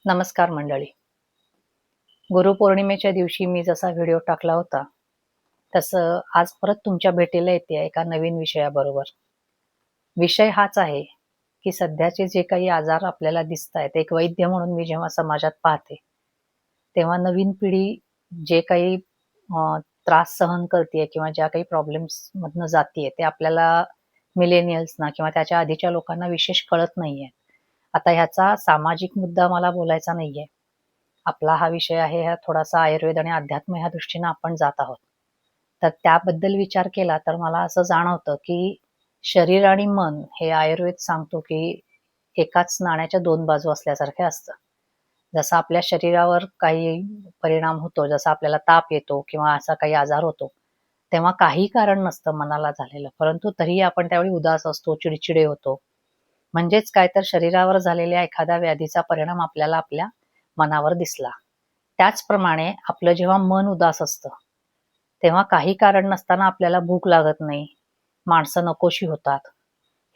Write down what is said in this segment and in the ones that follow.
नमस्कार मंडळी. गुरुपौर्णिमेच्या दिवशी मी जसा व्हिडिओ टाकला होता, तसं आज परत तुमच्या भेटीला येते एका नवीन विषयाबरोबर. विषय हाच आहे, की सध्याचे जे काही आजार आपल्याला दिसतायत, एक वैद्य म्हणून मी जेव्हा समाजात पाहते, तेव्हा नवीन पिढी जे काही त्रास सहन करतीये किंवा ज्या काही प्रॉब्लेम्समधनं जातीये, ते आपल्याला मिलेनियल्सना किंवा त्याच्या आधीच्या लोकांना विशेष कळत नाहीये. आता ह्याचा सामाजिक मुद्दा मला बोलायचा नाहीये. आपला हा विषय आहे हा थोडासा आयुर्वेद आणि अध्यात्म ह्या दृष्टीनं आपण जात आहोत. तर त्याबद्दल विचार केला तर मला असं जाणवतं, की शरीर आणि मन हे आयुर्वेद सांगतो, की एकाच नाण्याच्या दोन बाजू असल्यासारखे असतं. जसं आपल्या शरीरावर काही परिणाम होतो, जसा आपल्याला ताप येतो किंवा असा काही आजार होतो, तेव्हा काही कारण नसतं मनाला झालेलं. परंतु तरीही आपण त्यावेळी उदास असतो, चिडचिडे होतो. म्हणजेच काय तर शरीरावर झालेल्या एखाद्या व्याधीचा परिणाम आपल्याला आपल्या मनावर दिसला. त्याचप्रमाणे आपलं जेव्हा मन उदास असतं, तेव्हा काही कारण नसताना आपल्याला भूक लागत नाही, माणसं नकोशी होतात.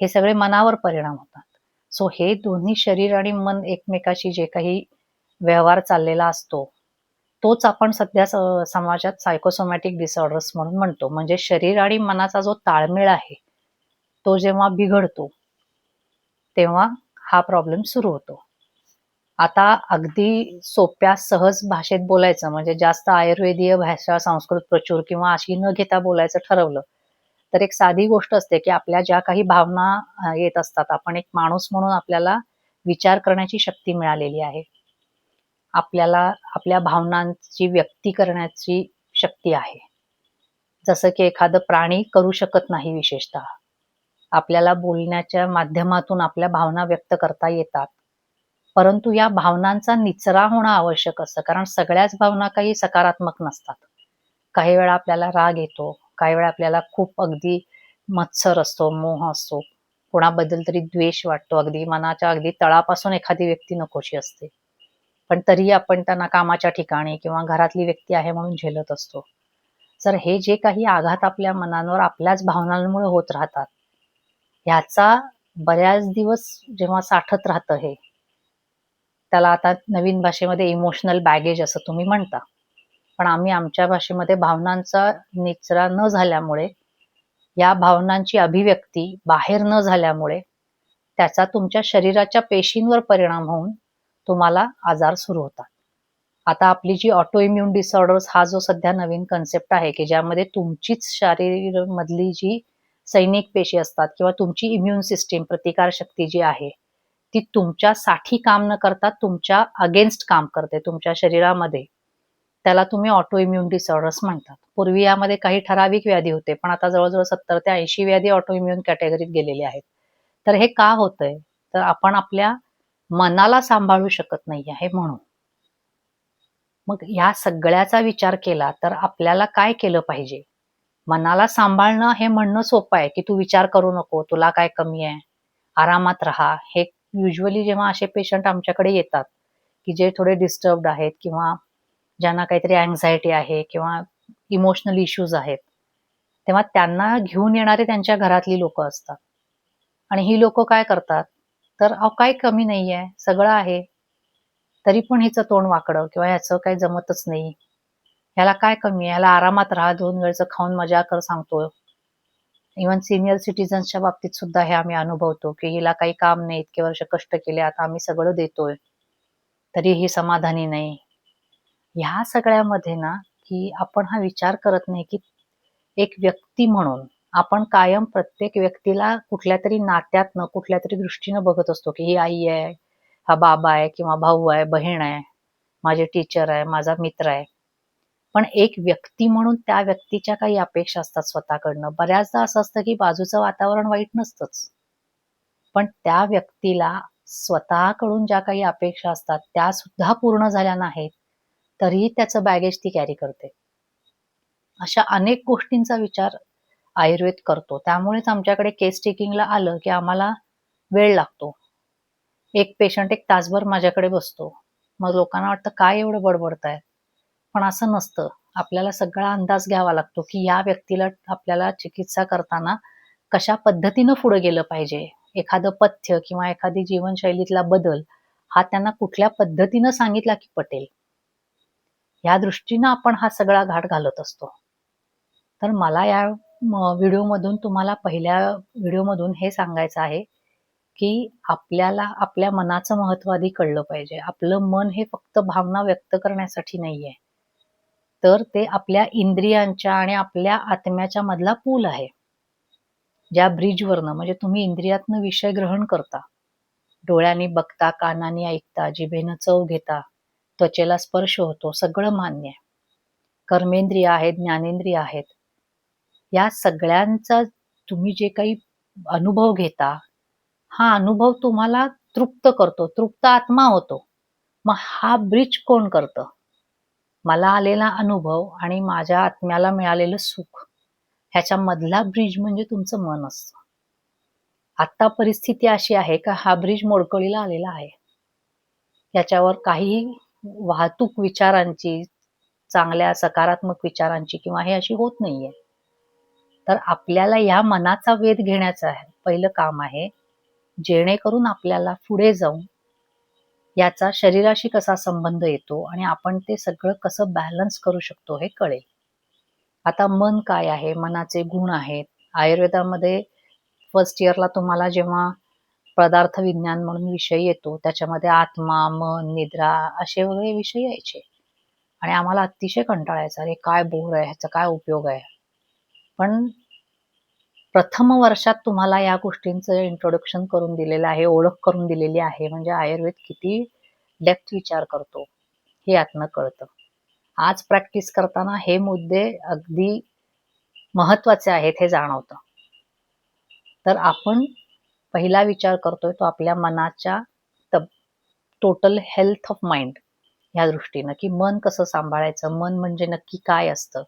हे सगळे मनावर परिणाम होतात. सो हे दोन्ही शरीर आणि मन एकमेकाशी जे काही व्यवहार चाललेला असतो, तोच आपण सध्या समाजात सायकोसोमॅटिक डिसऑर्डर्स म्हणून म्हणतो. म्हणजे शरीर आणि मनाचा जो ताळमेळ आहे, तो जेव्हा बिघडतो, तेव्हा हा प्रॉब्लेम सुरू होतो. आता अगदी सोप्या सहज भाषेत बोलायचं म्हणजे जास्त आयुर्वेदीय भाषा, संस्कृत प्रचूर किंवा अशी न घेता बोलायचं ठरवलं, तर एक साधी गोष्ट असते, की आपल्या ज्या काही भावना येत असतात, आपण एक माणूस म्हणून आपल्याला विचार करण्याची शक्ती मिळालेली आहे. आपल्याला आपल्या भावनांची व्यक्ती करण्याची शक्ती आहे. जसं की एखादं प्राणी करू शकत नाही विशेषतः. आपल्याला बोलण्याच्या माध्यमातून आपल्या भावना व्यक्त करता येतात. परंतु या भावनांचा निचरा होणं आवश्यक असतं. कारण सगळ्याच भावना काही सकारात्मक नसतात. काही वेळा आपल्याला राग येतो, काही वेळा आपल्याला खूप अगदी मत्सर असतो, मोह असतो. कोणाबद्दल तरी द्वेष वाटतो, अगदी मनाच्या अगदी तळापासून एखादी व्यक्ती नकोशी असते. पण तरीही आपण त्यांना कामाच्या ठिकाणी किंवा घरातली व्यक्ती आहे म्हणून झेलत असतो. तर हे जे काही आघात आपल्या मनांवर आपल्याच भावनांमुळे होत राहतात, ह्याचा बऱ्याच दिवस जेव्हा साठत राहतं हे, त्याला आता नवीन भाषेमध्ये इमोशनल बॅगेज असं तुम्ही म्हणता. पण आम्ही आमच्या भाषेमध्ये भावनांचा निचरा न झाल्यामुळे, या भावनांची अभिव्यक्ती बाहेर न झाल्यामुळे, त्याचा तुमच्या शरीराच्या पेशींवर परिणाम होऊन तुम्हाला आजार सुरू होतात. आता आपली जी ऑटो इम्यून डिसऑर्डर्स हा जो सध्या नवीन कन्सेप्ट आहे, की ज्यामध्ये तुमचीच शरीरामधली जी सैनिक पेशी असतात किंवा तुमची इम्यून सिस्टीम प्रतिकारशक्ती जी आहे, ती तुमच्यासाठी काम न करता तुमच्या अगेन्स्ट काम करते तुमच्या शरीरामध्ये. त्याला तुम्ही ऑटो इम्यून डिसऑर्डर्स म्हणतात. पूर्वी यामध्ये काही ठराविक व्याधी होते, पण आता जवळ-जवळ 70 ते 80 व्याधी ऑटो इम्यून कॅटेगरीत गेलेले आहेत. तर हे का होतंय? तर आपण आपल्या मनाला सांभाळू शकत नाही आहे म्हणून. मग ह्या सगळ्याचा विचार केला तर आपल्याला काय केलं पाहिजे? मनाला सांभाळणं हे म्हणणं सोपं आहे, की तू विचार करू नको, तुला काय कमी आहे, आरामात राहा. हे युजुअली जेव्हा असे पेशंट आमच्याकडे येतात, की जे थोडे डिस्टर्ब्ड आहेत किंवा ज्यांना काहीतरी अँक्झायटी आहे किंवा इमोशनल इश्यूज आहेत, तेव्हा त्यांना घेऊन येणारे त्यांच्या घरातली लोकं असतात. आणि ही लोकं काय करतात, तर अहो काही कमी नाहीये, सगळं आहे. तरी पण हिचं तोंड वाकडं किंवा ह्याचं काही जमतच नाही. ह्याला काय कमी आहे, ह्याला आरामात राहा, 2 वेळचं खाऊन मजा कर सांगतो. इव्हन सीनियर सिटिझन्सच्या बाबतीत सुद्धा हे आम्ही अनुभवतो, की हिला काही काम नाही, इतके वर्ष कष्ट केले, आता आम्ही सगळं देतोय, तरी ही समाधानी नाही. ह्या सगळ्यामध्ये ना, की आपण हा विचार करत नाही, की एक व्यक्ती म्हणून आपण कायम प्रत्येक व्यक्तीला कुठल्यातरी नात्यातनं, कुठल्यातरी दृष्टीनं बघत असतो, की ही आई आहे, हा बाबा आहे किंवा भाऊ आहे, बहीण आहे, माझे टीचर आहे, माझा मित्र आहे. पण एक व्यक्ती म्हणून त्या व्यक्तीच्या काही अपेक्षा असतात स्वतःकडनं. बऱ्याचदा असं असतं, की बाजूचं वातावरण वाईट नसतंच. पण त्या व्यक्तीला स्वतःकडून ज्या काही अपेक्षा असतात, त्या सुद्धा पूर्ण झाल्या नाहीत, तरीही त्याचं बॅगेज ती कॅरी करते. अशा अनेक गोष्टींचा विचार आयुर्वेद करतो. त्यामुळेच आमच्याकडे केस टेकिंगला आलं, की आम्हाला वेळ लागतो. एक पेशंट 1 तासभर माझ्याकडे बसतो. मग लोकांना वाटतं काय एवढं बडबडतायत? पण असं नसतं. आपल्याला सगळा अंदाज घ्यावा लागतो, की या व्यक्तीला आपल्याला चिकित्सा करताना कशा पद्धतीनं पुढे गेलं पाहिजे. एखादं पथ्य किंवा एखादी जीवनशैलीतला बदल हा त्यांना कुठल्या पद्धतीनं सांगितला की पटेल, या दृष्टीनं आपण हा सगळा घाट घालत असतो. तर मला या व्हिडिओमधून तुम्हाला पहिल्या व्हिडिओमधून हे सांगायचं आहे, की आपल्याला आपल्या मनाचं महत्त्व आधी कळलं पाहिजे. आपलं मन हे फक्त भावना व्यक्त करण्यासाठी नाहीये. तर ते आपल्या इंद्रियांच्या आणि आपल्या आत्म्याच्या मधला पूल आहे. ज्या ब्रिजवरनं म्हणजे तुम्ही इंद्रियातनं विषय ग्रहण करता. डोळ्यांनी बघता, कानांनी ऐकता, जिभेनं चव घेता, त्वचेला स्पर्श होतो, सगळं मान्य आहे. कर्मेंद्रिय आहेत, ज्ञानेंद्रिय आहेत. या सगळ्यांचा तुम्ही जे काही अनुभव घेता, हा अनुभव तुम्हाला तृप्त करतो, तृप्त आत्मा होतो. मग हा ब्रिज कोण करतं? मला आलेला अनुभव आणि माझ्या आत्म्याला मिळालेलं सुख, ह्याच्यामधला ब्रिज म्हणजे तुमचं मन असतं. आता परिस्थिती अशी आहे का हा ब्रिज मोडकळीला आलेला आहे. याच्यावर काहीही वाहतूक विचारांची, चांगल्या सकारात्मक विचारांची किंवा हे अशी होत नाहीये. तर आपल्याला या मनाचा वेध घेण्याचं आहे पहिलं काम आहे, जेणेकरून आपल्याला पुढे जाऊन याचा शरीराशी कसा संबंध येतो आणि आपण ते सगळं कसं बॅलन्स करू शकतो हे कळेल. आता मन काय आहे? मनाचे गुण आहेत. आयुर्वेदामध्ये फर्स्ट इयरला तुम्हाला जेव्हा पदार्थ विज्ञान म्हणून विषय येतो, त्याच्यामध्ये आत्मा, मन, निद्रा असे वगैरे विषय यायचे आणि आम्हाला अतिशय कंटाळा यायचा. अरे काय बोर आहे, ह्याचा काय उपयोग आहे? पण प्रथम वर्षात तुम्हाला या गोष्टींचं इंट्रोडक्शन करून दिलेलं आहे, ओळख करून दिलेली आहे. म्हणजे आयुर्वेद किती डेप्थ विचार करतो हे यातनं कळतं. आज प्रॅक्टिस करताना हे मुद्दे अगदी महत्त्वाचे आहेत हे जाणवतं. तर आपण पहिला विचार करतोय तो आपल्या मनाच्या टोटल हेल्थ ऑफ माइंड या दृष्टीनं, की मन कसं सांभाळायचं, मन म्हणजे नक्की काय असतं.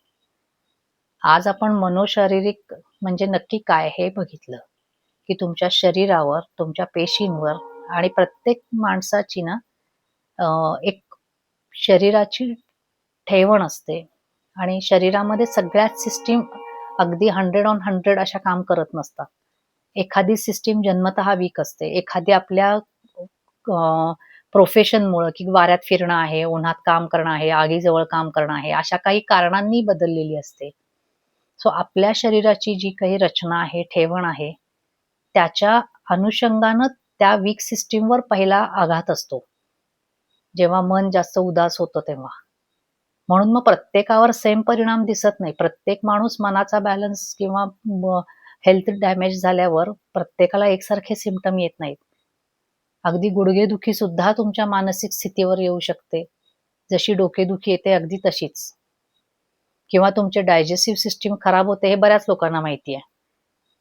आज आपण मनोशारीरिक म्हणजे नक्की काय हे बघितलं, की तुमच्या शरीरावर, तुमच्या पेशींवर आणि प्रत्येक माणसाची ना एक शरीराची ठेवण असते आणि शरीरामध्ये सगळ्याच सिस्टीम अगदी 100 अशा काम करत नसतात. एखादी सिस्टीम जन्मतः वीक असते. एखादी आपल्या प्रोफेशनमुळं की वाऱ्यात फिरणं आहे, उन्हात काम करणं आहे, आगीजवळ काम करणं आहे, अशा काही कारणांनी बदललेली असते. सो आपल्या शरीराची जी काही रचना आहे, ठेवण आहे, त्याच्या अनुषंगानं त्या वीक सिस्टीमवर पहिला आघात असतो. जेव्हा मन जास्त उदास होतं तेव्हा. म्हणून मग प्रत्येकावर सेम परिणाम दिसत नाही. प्रत्येक माणूस मनाचा बॅलन्स किंवा हेल्थ डॅमेज झाल्यावर प्रत्येकाला एकसारखे सिम्प्टम येत नाहीत. अगदी गुडघेदुखी सुद्धा तुमच्या मानसिक स्थितीवर येऊ शकते. जशी डोकेदुखी येते अगदी तशीच. किंवा तुमचे डायजेस्टिव्ह सिस्टीम खराब होते हे बऱ्याच लोकांना माहिती आहे.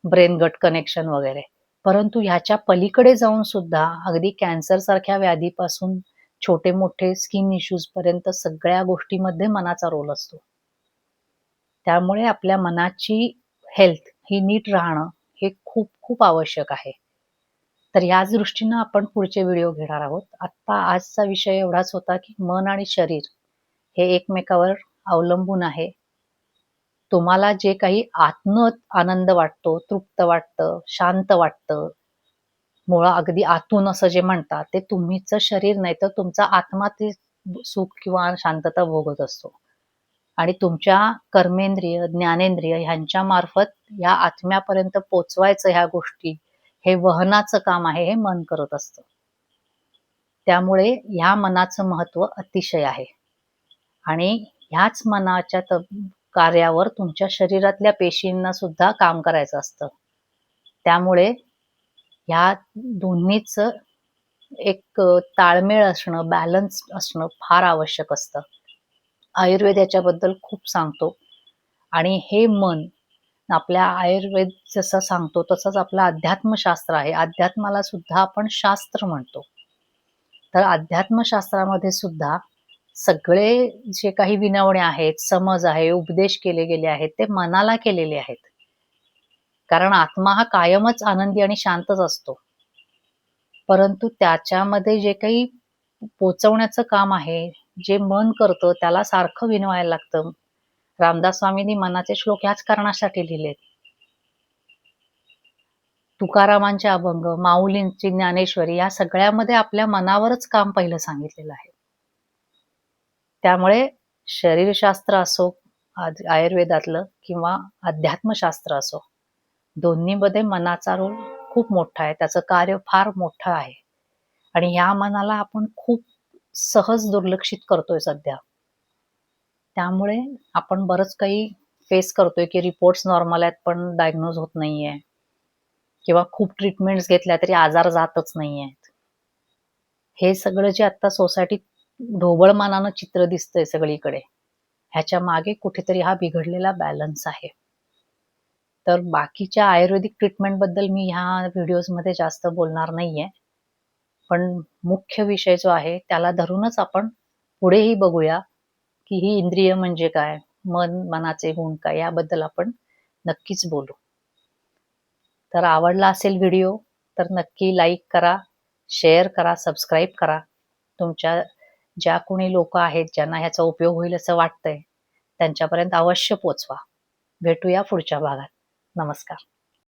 ब्रेन गट कनेक्शन वगैरे. परंतु ह्याच्या पलीकडे जाऊन सुद्धा अगदी कॅन्सर सारख्या व्याधीपासून छोटे-मोठे स्किन इश्यूज पर्यंत सगळ्या गोष्टींमध्ये मनाचा रोल असतो. त्यामुळे आपल्या मनाची हेल्थ ही नीट राहणं हे खूप खूप आवश्यक आहे. तर याच दृष्टीनं आपण पुढचे व्हिडिओ घेणार आहोत. आत्ता आजचा विषय एवढाच होता, की मन आणि शरीर हे एकमेकावर अवलंबून आहे. तुम्हाला जे काही आतनं आनंद वाटतो, तृप्त वाटतं, शांत वाटतं, मुळं अगदी आतून असं जे म्हणतात, ते तुमचं शरीर नाही तर तुमचा आत्मा ते सुख किंवा शांतता भोगत असतो. आणि तुमच्या कर्मेंद्रिय, ज्ञानेंद्रिय ह्यांच्या मार्फत या आत्म्यापर्यंत पोहोचवायचं ह्या गोष्टी, हे वहनाचं काम आहे, हे मन करत असतं. त्यामुळे ह्या मनाचं महत्त्व अतिशय आहे. आणि ह्याच मनाच्या कार्यावर तुमच्या शरीरातल्या पेशींना सुद्धा काम करायचं असतं. त्यामुळे ह्या दोन्हीचं एक ताळमेळ असणं, बॅलन्स असणं फार आवश्यक असतं. आयुर्वेद याच्याबद्दल खूप सांगतो आणि हे मन आपल्या आयुर्वेद जसं सांगतो तसंच आपलं अध्यात्मशास्त्र आहे. अध्यात्माला सुद्धा आपण शास्त्र म्हणतो. तर अध्यात्मशास्त्रामध्ये सुद्धा सगळे जे काही विनवणे आहेत, समज आहे, उपदेश केले गेले आहेत, ते मनाला केलेले आहेत. कारण आत्मा हा कायमच आनंदी आणि शांतच असतो. परंतु त्याच्यामध्ये जे काही पोहोचवण्याचं काम आहे, जे मन करतं त्याला सारखं विनवायला लागतं. रामदास स्वामींनी मनाचे श्लोक ह्याच कारणासाठी लिहिलेत. तुकारामांचे अभंग, माऊलींची ज्ञानेश्वरी या सगळ्यामध्ये आपल्या मनावरच काम पहिलं सांगितलेलं आहे. त्यामुळे शरीरशास्त्र असो, आयुर्वेदातलं किंवा अध्यात्मशास्त्र असो, दोन्हीमध्ये मनाचा रोल खूप मोठा आहे. त्याचं कार्य फार मोठं आहे आणि ह्या मनाला आपण खूप सहज दुर्लक्षित करतोय सध्या. त्यामुळे आपण बरंच काही फेस करतोय की रिपोर्ट्स नॉर्मल आहेत पण डायग्नोज होत नाहीये किंवा खूप ट्रीटमेंट्स घेतल्या तरी आजार जातच नाहीयेत. हे सगळं जे आता सोसायटीत ढोबळमानानं चित्र दिसतंय सगळीकडे, ह्याच्या मागे कुठेतरी हा बिघडलेला बॅलन्स आहे. तर बाकीच्या आयुर्वेदिक ट्रीटमेंटबद्दल मी ह्या व्हिडिओजमध्ये जास्त बोलणार नाहीये. पण मुख्य विषय जो आहे त्याला धरूनच आपण पुढेही बघूया की ही इंद्रिय म्हणजे काय, मन, मनाचे गुण काय याबद्दल आपण नक्कीच बोलू. तर आवडला असेल व्हिडिओ तर नक्की लाईक करा, शेअर करा, सबस्क्राईब करा. तुमच्या ज्या कोणी लोक आहेत ज्यांना ह्याचा उपयोग होईल असं वाटतंय त्यांच्यापर्यंत अवश्य पोचवा. भेटूया पुढच्या भागात. नमस्कार.